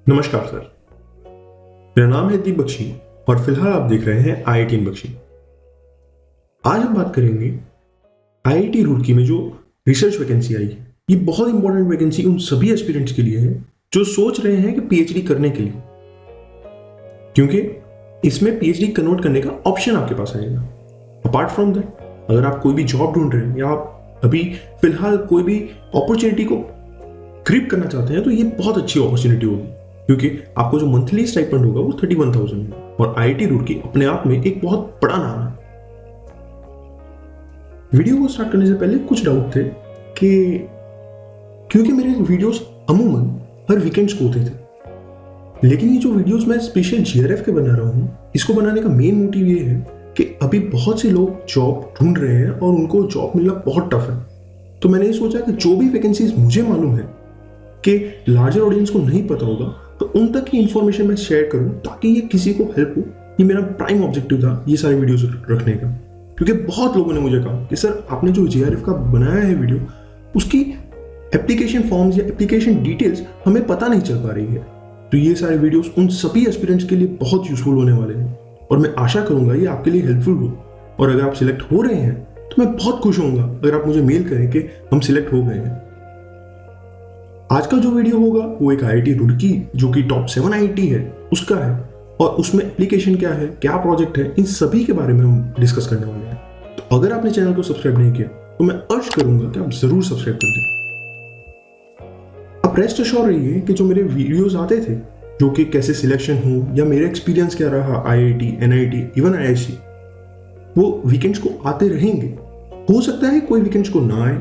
नमस्कार सर, मेरा नाम है दीप बख्शी और फिलहाल आप देख रहे हैं आईआईटी बख्शी। आज हम बात करेंगे आईआईटी रुड़की में जो रिसर्च वैकेंसी आई है। ये बहुत इंपॉर्टेंट वैकेंसी उन सभी एस्पिरेंट्स के लिए है जो सोच रहे हैं कि पीएचडी करने के लिए, क्योंकि इसमें पीएचडी कन्वर्ट करने का ऑप्शन आपके पास आएगा। अपार्ट फ्रॉम दैट, अगर आप कोई भी जॉब ढूंढ रहे हैं या आप अभी फिलहाल कोई भी अपॉर्चुनिटी को ग्रिप करना चाहते हैं तो ये बहुत अच्छी अपॉर्चुनिटी होगी, क्योंकि आपको जो मंथली स्टाइपेंड होगा वो 31,000 है और आईआईटी रुड़की अपने आप में एक बहुत बड़ा नाम है। वीडियो को स्टार्ट करने से पहले कुछ डाउट थे कि क्योंकि मेरे वीडियोस अमूमन हर वीकेंड्स को होते थे, लेकिन ये जो वीडियोस मैं स्पेशल जीआरएफ के बना रहा हूँ, इसको बनाने का मेन मोटिव ये है कि अभी बहुत से लोग जॉब ढूंढ रहे हैं और उनको जॉब मिलना बहुत टफ है। तो मैंने ये सोचा कि जो भी वैकेंसीज मुझे मालूम है कि लार्जर ऑडियंस को नहीं पता होगा, तो उन तक की इंफॉर्मेशन मैं शेयर करूं ताकि ये किसी को हेल्प हो। ये मेरा प्राइम ऑब्जेक्टिव था ये सारे वीडियोस रखने का, क्योंकि बहुत लोगों ने मुझे कहा कि सर आपने जो जीआरएफ का बनाया है वीडियो, उसकी एप्लीकेशन फॉर्म्स या एप्लीकेशन डिटेल्स हमें पता नहीं चल पा रही है। तो ये सारे वीडियोस उन सभी एस्पिरेंट्स के लिए बहुत यूजफुल होने वाले हैं और मैं आशा करूंगा ये आपके लिए हेल्पफुल हो। और अगर आप सिलेक्ट हो रहे हैं तो मैं बहुत खुश होऊंगा अगर आप मुझे मेल करें कि हम सिलेक्ट हो गए हैं। आज का जो वीडियो होगा वो एक आईआईटी रुड़की जो कि टॉप 7 आईआईटी है उसका है, और उसमें एप्लीकेशन क्या है, क्या प्रोजेक्ट है, इन सभी के बारे में हम डिस्कस करने वाले हैं। तो अगर आपने चैनल को सब्सक्राइब नहीं किया तो मैं अर्ज करूंगा कि आप जरूर सब्सक्राइब कर दें। आप रेस्ट अश्योर रहिए कि जो मेरे वीडियोस आते थे, जो कि कैसे सिलेक्शन हो या मेरा एक्सपीरियंस क्या रहा आईआईटी, एनआईटी, इवन आईआईसी, वो वीकेंड्स को आते रहेंगे। हो सकता है कोई वीकेंड्स को ना आए,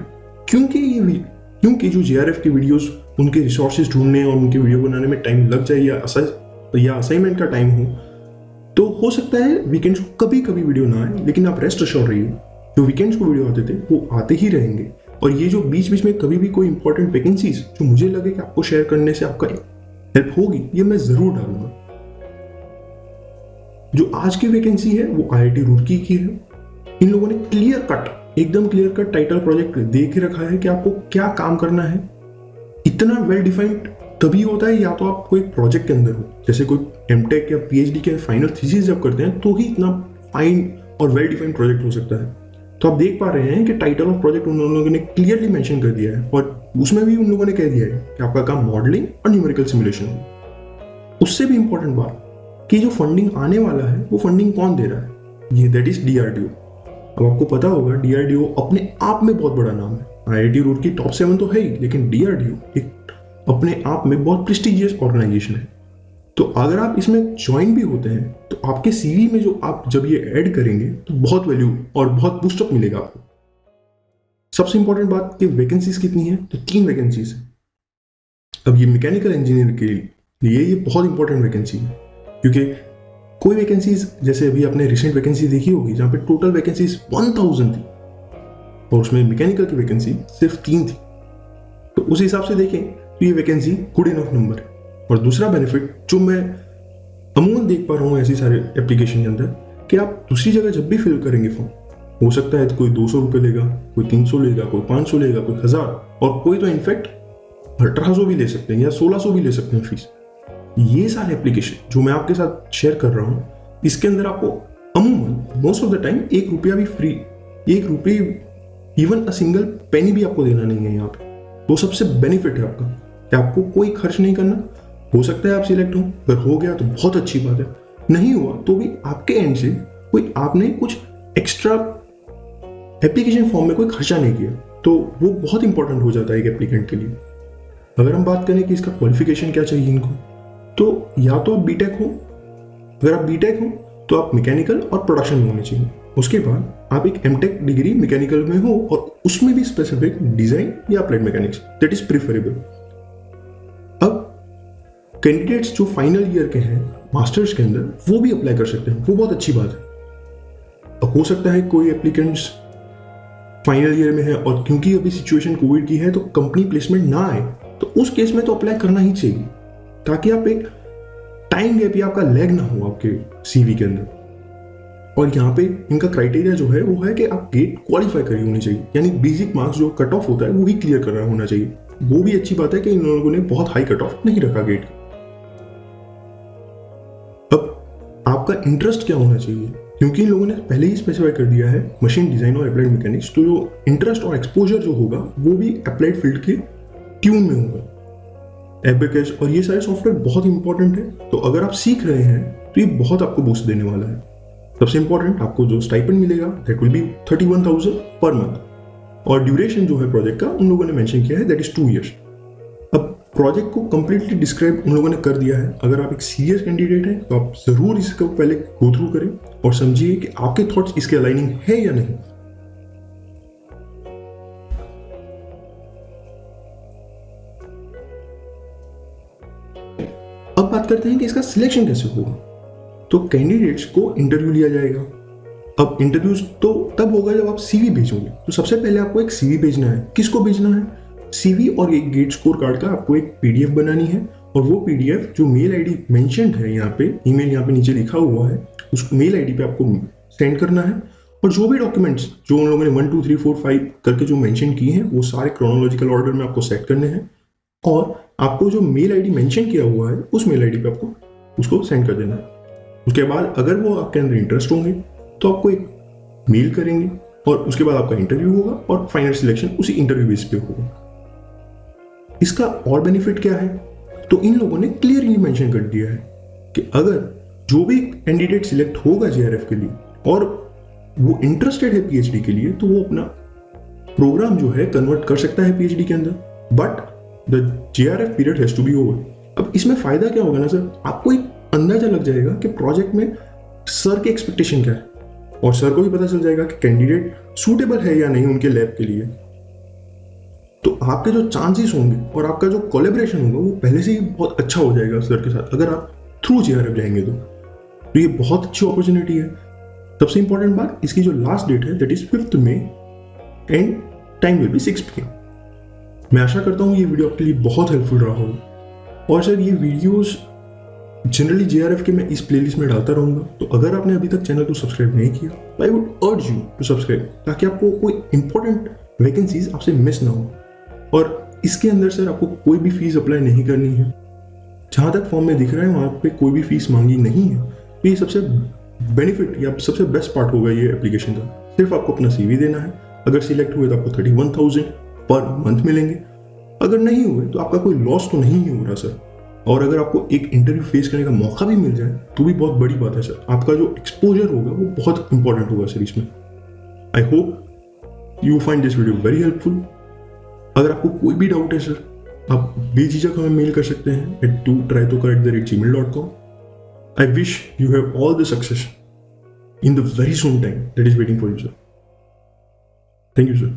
क्योंकि जो जीआरएफ की वीडियोस उनके रिसोर्सेज ढूंढने और उनके वीडियो बनाने में टाइम लग जाए या असाइनमेंट का टाइम हो हो सकता है वीकेंड्स को कभी कभी वीडियो ना आए। लेकिन आप रेस्ट अश्योर रहिए, जो वीकेंड्स को वीडियो आते थे वो आते ही रहेंगे। और ये जो बीच बीच में कभी भी कोई इंपॉर्टेंट वैकेंसीज जो मुझे लगे कि आपको शेयर करने से आपका हेल्प होगी, ये मैं जरूर डालूंगा। जो आज की वैकेंसी है वो आईआईटी रुड़की की है। इन लोगों ने एकदम क्लियर कट टाइटल प्रोजेक्ट दे के रखा है कि आपको क्या काम करना है। इतना वेल डिफाइंड तभी होता है या तो आप कोई प्रोजेक्ट के अंदर हो, जैसे कोई एमटेक या पीएचडी के फाइनल थीसिस जब करते हैं तो ही इतना फाइन और वेल डिफाइंड प्रोजेक्ट हो सकता है। तो आप देख पा रहे हैं कि टाइटल ऑफ प्रोजेक्ट उन लोगों ने क्लियरली मेंशन कर दिया है और उसमें भी उन लोगों ने कह दिया है कि आपका काम मॉडलिंग और न्यूमेरिकल सिमुलेशन हो। उससे भी इंपॉर्टेंट बात कि जो फंडिंग आने वाला है वो फंडिंग कौन दे रहा है, ये दैट इज डीआरडीओ। अब आपको पता होगा डीआरडीओ अपने आप में बहुत बड़ा नाम है। आईआईटी रुड़की टॉप 7 तो है ही, लेकिन डीआरडीओ एक अपने आप में बहुत प्रेस्टिजियस ऑर्गेनाइजेशन है। तो अगर आप इसमें ज्वाइन भी होते हैं तो आपके सीवी में जो आप जब ये ऐड करेंगे तो बहुत वैल्यू और बहुत बूस्टअप मिलेगा आपको। सबसे इंपॉर्टेंट बात कि वैकेंसीज कितनी है, तो 3 वैकेंसीज है। अब ये मैकेनिकल इंजीनियर के लिए ये बहुत इंपॉर्टेंट वैकेंसी है, क्योंकि कोई वैकेंसीज जैसे अभी आपने रिसेंट वैकेंसी देखी होगी जहां पे टोटल वैकेंसीज 1000 थी और उसमें मैकेनिकल की वैकेंसी सिर्फ 3 थी। तो उस हिसाब से देखें तो ये वैकेंसी गुड इनफ नंबर है। और दूसरा बेनिफिट जो मैं अमूमन देख पा रहा हूँ ऐसी सारे एप्लीकेशन के अंदर, कि आप दूसरी जगह जब भी फिल करेंगे फॉर्म, हो सकता है तो कोई 200 रुपये लेगा, कोई 300 लेगा, कोई 500 लेगा, कोई 1000, और कोई तो इनफैक्ट 1800 भी ले सकते हैं या 1600 भी ले सकते हैं फीस। ये सारे एप्लीकेशन जो मैं आपके साथ शेयर कर रहा हूँ, इसके अंदर आपको अमूमन मोस्ट ऑफ द टाइम 1 रुपया भी फ्री, 1 रुपये इवन अ सिंगल पेनी भी आपको देना नहीं है यहाँ पे। वो सबसे बेनिफिट है आपका कि आपको कोई खर्च नहीं करना। हो सकता है आप सिलेक्ट हो, अगर हो गया तो बहुत अच्छी बात है, नहीं हुआ तो भी आपके एंड से कोई आपने कुछ एक्स्ट्रा एप्लीकेशन फॉर्म में कोई खर्चा नहीं किया, तो वो बहुत इंपॉर्टेंट हो जाता है एक एप्लीकेंट के लिए। अगर हम बात करें कि इसका क्वालिफिकेशन क्या चाहिए इनको, तो या तो आप बीटेक हो, अगर आप बीटेक हो तो आप मैकेनिकल और प्रोडक्शन में होने चाहिए। उसके बाद आप एक एमटेक डिग्री मैकेनिकल में हो और उसमें भी स्पेसिफिक डिजाइन या applied mechanics, that is preferable. अब कैंडिडेट्स जो फाइनल ईयर के हैं मास्टर्स के अंदर, वो भी अप्लाई कर सकते हैं, वो बहुत अच्छी बात है। अब हो सकता है कोई एप्लीकेंट्स फाइनल ईयर में है और क्योंकि अभी सिचुएशन कोविड की है तो कंपनी प्लेसमेंट ना आए, तो उस केस में तो अप्लाई करना ही चाहिए, ताकि आप एक टाइम गैप या आपका लैग ना हो आपके सीवी के अंदर। और यहाँ पे इनका क्राइटेरिया जो है वो है कि आप गेट क्वालिफाई करी होनी चाहिए, यानी बेसिक मार्क्स जो कट ऑफ होता है वो ही क्लियर करना होना चाहिए। वो भी अच्छी बात है कि इन लोगों ने बहुत हाई कट ऑफ नहीं रखा गेट का। आपका इंटरेस्ट क्या होना चाहिए, क्योंकि इन लोगों ने पहले ही स्पेसिफाई कर दिया है मशीन डिजाइन और अप्लाइड मैकेनिक्स, तो जो इंटरेस्ट और एक्सपोजर जो होगा वो भी अप्लाइड फील्ड के ट्यून में होगा। एबेकस और ये सारे सॉफ्टवेयर बहुत इंपॉर्टेंट है, तो अगर आप सीख रहे हैं तो ये बहुत आपको बूस्ट देने वाला है। सबसे इंपॉर्टेंट, आपको जो स्टाइपेंड मिलेगा that will be 31,000 per month, और ड्यूरेशन जो है प्रोजेक्ट का उन लोगों ने मेंशन किया है दैट इज 2 years। अब प्रोजेक्ट को कंप्लीटली डिस्क्राइब उन लोगों ने कर दिया है। अगर आप एक सीरियस कैंडिडेट हैं तो आप जरूर इसको पहले गो थ्रू करें और समझिए कि आपके थॉट्स इसके अलाइनिंग है या नहीं। अब बात करते हैं कि इसका सिलेक्शन कैसे होगा। तो कैंडिडेट्स को इंटरव्यू लिया जाएगा। अब इंटरव्यूज तो तब होगा जब आप सीवी भेजोगे। तो सबसे पहले आपको एक सीवी भेजना है। किसको भेजना है? सीवी और एक गेट स्कोर कार्ड का आपको एक पीडीएफ बनानी है, और वो पीडीएफ जो मेल आईडी मेंशन्ड है यहाँ पे, ईमेल यहाँ पे नीचे लिखा हुआ है, उस मेल आईडी पे आपको सेंड करना है। और जो भी डॉक्यूमेंट्स जो उन लोगों ने 1 2 3 4 5 करके जो मेंशन किए हैं वो सारे क्रोनोलॉजिकल ऑर्डर में आपको सेट करने हैं, और आपको जो मेल आईडी मेंशन किया हुआ है उस मेल आईडी पे आपको उसको सेंड कर देना है। उसके बाद अगर वो आपके अंदर इंटरेस्ट होंगे तो आपको एक मेल करेंगे, और उसके बाद आपका इंटरव्यू होगा और फाइनल सिलेक्शन उसी इंटरव्यू बेस पे होगा। इसका और बेनिफिट क्या है? तो इन लोगों ने क्लियरली मेंशन कर दिया है कि अगर जो भी कैंडिडेट सिलेक्ट होगा जेआरएफ के लिए और वो इंटरेस्टेड है पीएचडी के लिए, तो वो अपना प्रोग्राम जो है कन्वर्ट कर सकता है पीएचडी के अंदर, but the JRF period has to be over. अब इसमें फायदा क्या होगा ना सर, आपको एक अंदाजा लग जाएगा कि प्रोजेक्ट में सर के एक्सपेक्टेशन क्या है, और सर को भी पता चल जाएगा कि कैंडिडेट सूटेबल है या नहीं उनके लैब के लिए। तो आपके जो चांसेस होंगे और आपका जो कोलैबोरेशन होगा वो पहले से ही बहुत अच्छा हो जाएगा सर के साथ, अगर आप थ्रू जेआरएफ जाएंगे तो ये बहुत अच्छी अपॉर्चुनिटी है। सबसे इंपॉर्टेंट बात, इसकी जो लास्ट डेट है that is 5 May and time will be 6 PM। मैं आशा करता हूँ ये वीडियो आपके लिए बहुत हेल्पफुल रहा होगा। और सर ये वीडियोस जनरली जेआरएफ के मैं इस प्लेलिस्ट में डालता रहूंगा, तो अगर आपने अभी तक चैनल को सब्सक्राइब नहीं किया तो I would urge you to subscribe, ताकि आपको कोई इंपॉर्टेंट वैकेंसीज आपसे मिस ना हो। और इसके अंदर सर आपको कोई भी फीस अप्लाई नहीं करनी है। जहां तक फॉर्म में दिख रहा है वहां पे कोई भी फीस मांगी नहीं है। तो ये सबसे बेनिफिट या सबसे बेस्ट पार्ट होगा ये एप्लीकेशन का। सिर्फ आपको अपना सीवी देना है। अगर सिलेक्ट हुए तो आपको 31,000 पर मंथ मिलेंगे। अगर नहीं हुए तो आपका कोई लॉस तो नहीं हो रहा सर। और अगर आपको एक इंटरव्यू फेस करने का मौका भी मिल जाए तो भी बहुत बड़ी बात है सर। आपका जो एक्सपोजर होगा वो बहुत इंपॉर्टेंट होगा सर इसमें। I hope you find this video very helpful. अगर आपको कोई भी डाउट है सर, आप बेझिझक हमें मेल कर सकते हैं at trytoker@gmail.com। I wish you have all the success in the very soon time that is waiting for you, sir. Thank you, sir.